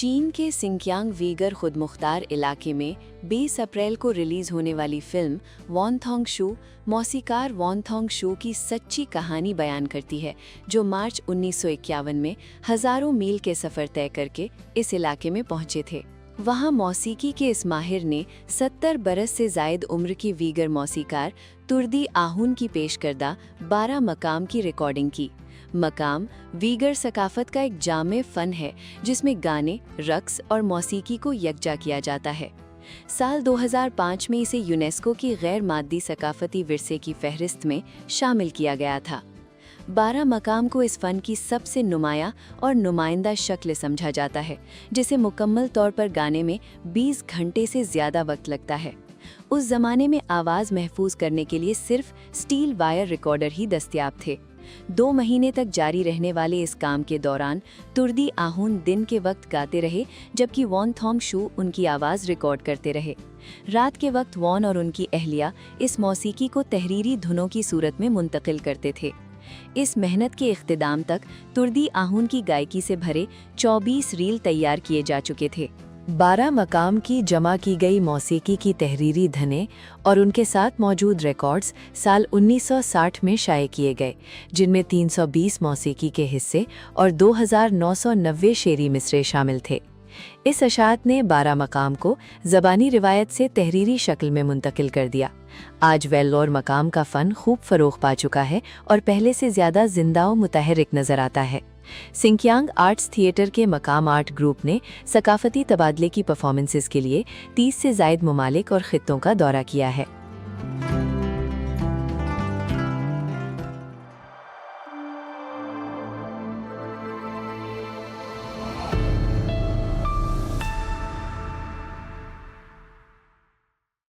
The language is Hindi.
चीन के सिंकियांग वीगर खुदमुख्तार इलाके में 20 अप्रैल को रिलीज होने वाली फिल्म वॉनथोंग शू मौसीकार वॉनथोंग शू की सच्ची कहानी बयान करती है, जो मार्च 1951 में हजारों मील के सफ़र तय करके इस इलाके में पहुंचे थे। वहां मौसीकी के इस माहिर ने 70 बरस से जायद उम्र की वीगर मौसीकार तुर्दी आहून की पेशकर्दा 12 मकाम की रिकॉर्डिंग की। मकाम वीगर सकाफत का एक जामे फन है जिसमें गाने, रक्स और मौसीकी को यकजा किया जाता है। साल 2005 में इसे यूनेस्को की गैर मादी सकाफती विरसे की फहरिस्त में शामिल किया गया था। 12 मकाम को इस फन की सबसे नुमाया और नुमाइंदा शक्ल समझा जाता है, जिसे मुकम्मल तौर पर गाने में 20 घंटे से ज़्यादा वक्त लगता है। उस जमाने में आवाज़ महफूज करने के लिए सिर्फ स्टील वायर रिकॉर्डर ही दस्तयाब थे। 2 महीने तक जारी रहने वाले इस काम के दौरान तुर्दी आहून दिन के वक्त गाते रहे, जबकि वॉनथोंग शू उनकी आवाज़ रिकॉर्ड करते रहे। रात के वक्त वॉन और उनकी अहलिया इस मौसीकी को तहरीरी धुनों की सूरत में मुंतकिल करते थे। इस मेहनत के इख्तिदाम तक तुर्दी आहून की गायकी से भरे 24 रील तैयार किए जा चुके थे। 12 मकाम की जमा की गई मौसीकी की तहरीरी धने और उनके साथ मौजूद रिकॉर्ड्स साल 1960 में शाये किए गए, जिनमें 320 मौसीकी के हिस्से और 2990 शेरी मिसरे शामिल थे। इस अशात ने 12 मकाम को ज़बानी रिवायत से तहरीरी शक्ल में मुंतकिल कर दिया। आज वेल्लोर मकाम का फ़न खूब फ़रोग़ पा चुका है और पहले से ज़्यादा जिंदा और मुतहरिक नज़र आता है। सिंकियांग आर्ट्स थिएटर के मकाम आर्ट ग्रुप ने सकाफती तबादले की परफॉर्मेंसेस के लिए 30 से ज़ायद ममालिक और ख़ित्तों का दौरा किया है।